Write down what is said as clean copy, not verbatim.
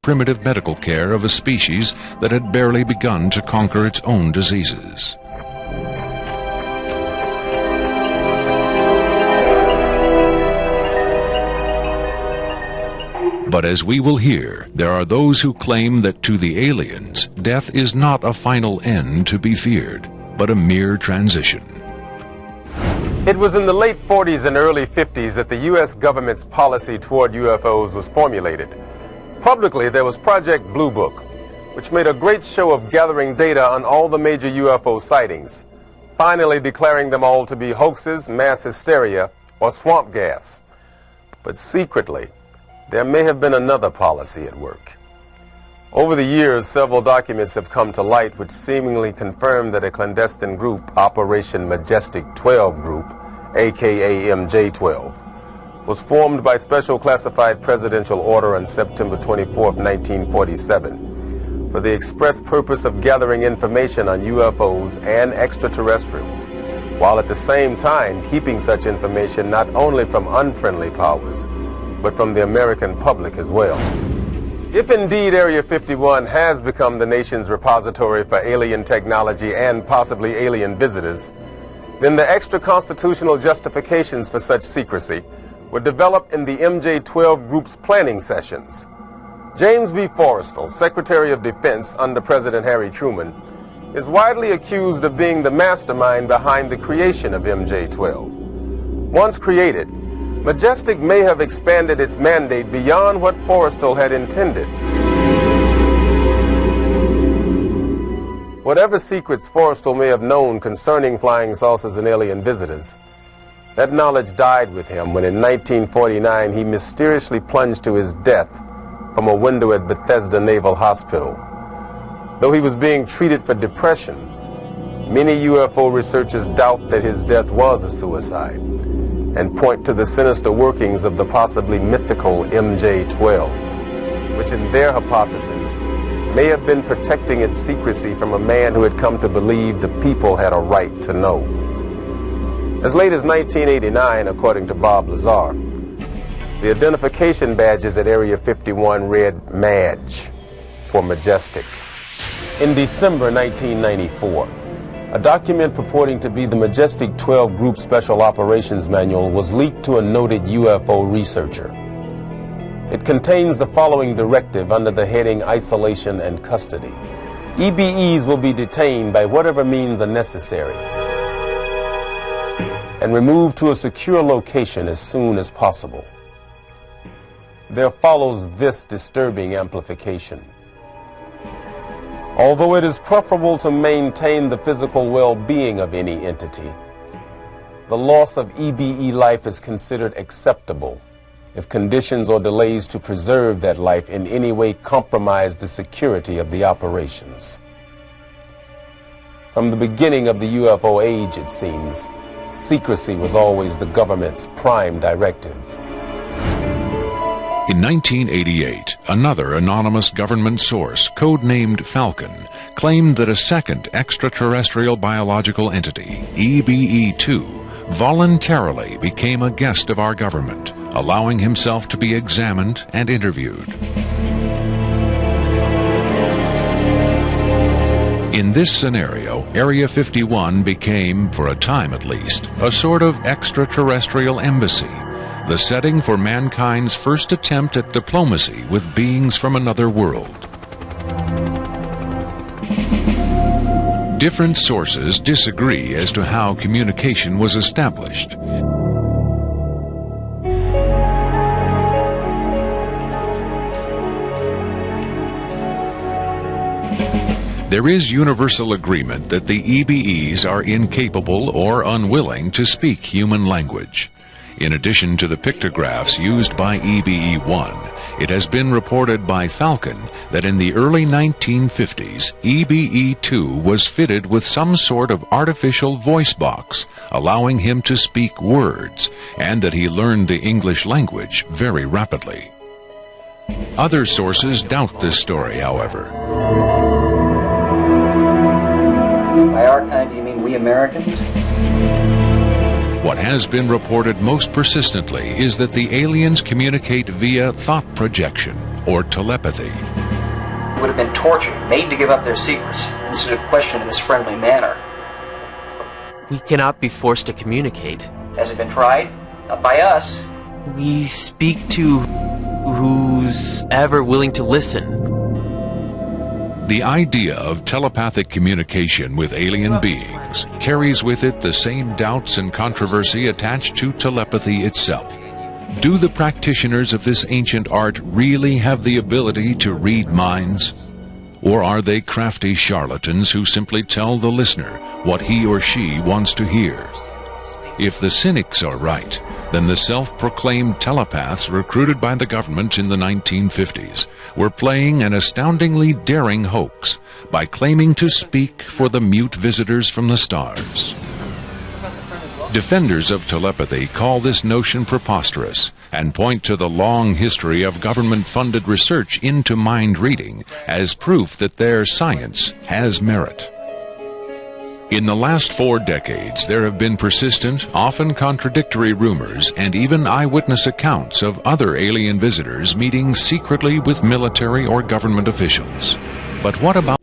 primitive medical care of a species that had barely begun to conquer its own diseases. But as we will hear, there are those who claim that to the aliens, death is not a final end to be feared, but a mere transition. It was in the late 40s and early 50s that the U.S. government's policy toward UFOs was formulated. Publicly, there was Project Blue Book, which made a great show of gathering data on all the major UFO sightings, finally declaring them all to be hoaxes, mass hysteria, or swamp gas. But secretly, there may have been another policy at work. Over the years, several documents have come to light which seemingly confirm that a clandestine group, Operation majestic12 Group, aka MJ12, was formed by special classified presidential order on September 24, 1947, for the express purpose of gathering information on UFOs and extraterrestrials, while at the same time keeping such information not only from unfriendly powers, but from the American public as well. If indeed Area 51 has become the nation's repository for alien technology and possibly alien visitors, then the extra-constitutional justifications for such secrecy were developed in the MJ12 Group's planning sessions. James B. Forrestal, Secretary of Defense under President Harry Truman, is widely accused of being the mastermind behind the creation of MJ12. Once created, Majestic may have expanded its mandate beyond what Forrestal had intended. Whatever secrets Forrestal may have known concerning flying saucers and alien visitors, that knowledge died with him when in 1949 he mysteriously plunged to his death from a window at Bethesda Naval Hospital. Though he was being treated for depression, many UFO researchers doubt that his death was a suicide and point to the sinister workings of the possibly mythical MJ12, which in their hypothesis may have been protecting its secrecy from a man who had come to believe the people had a right to know. As late as 1989, according to Bob Lazar, the identification badges at Area 51 read MAJ for Majestic. In December 1994, a document purporting to be the majestic12 Group Special Operations Manual was leaked to a noted UFO researcher. It contains the following directive under the heading Isolation and Custody. EBEs will be detained by whatever means are necessary and removed to a secure location as soon as possible. There follows this disturbing amplification. Although it is preferable to maintain the physical well-being of any entity, the loss of EBE life is considered acceptable if conditions or delays to preserve that life in any way compromise the security of the operations. From the beginning of the UFO age, it seems, secrecy was always the government's prime directive. In 1988, another anonymous government source, codenamed Falcon, claimed that a second extraterrestrial biological entity, EBE-2, voluntarily became a guest of our government, allowing himself to be examined and interviewed. In this scenario, Area 51 became, for a time at least, a sort of extraterrestrial embassy, the setting for mankind's first attempt at diplomacy with beings from another world. Different sources disagree as to how communication was established. There is universal agreement that the EBEs are incapable or unwilling to speak human language. In addition to the pictographs used by EBE-1, it has been reported by Falcon that in the early 1950s, EBE-2 was fitted with some sort of artificial voice box, allowing him to speak words, and that he learned the English language very rapidly. Other sources doubt this story, however. By our kind, do you mean we Americans? What has been reported most persistently is that the aliens communicate via thought projection or telepathy. would have been tortured, made to give up their secrets, instead of questioned in this friendly manner. We cannot be forced to communicate. Has it been tried? Not by us. We speak to who's ever willing to listen. The idea of telepathic communication with alien beings carries with it the same doubts and controversy attached to telepathy itself. Do the practitioners of this ancient art really have the ability to read minds? Or are they crafty charlatans who simply tell the listener what he or she wants to hear? If the cynics are right, then the self-proclaimed telepaths recruited by the government in the 1950s were playing an astoundingly daring hoax by claiming to speak for the mute visitors from the stars. Defenders of telepathy call this notion preposterous and point to the long history of government-funded research into mind reading as proof that their science has merit. In the last 4 decades, there have been persistent, often contradictory rumors and even eyewitness accounts of other alien visitors meeting secretly with military or government officials. But what about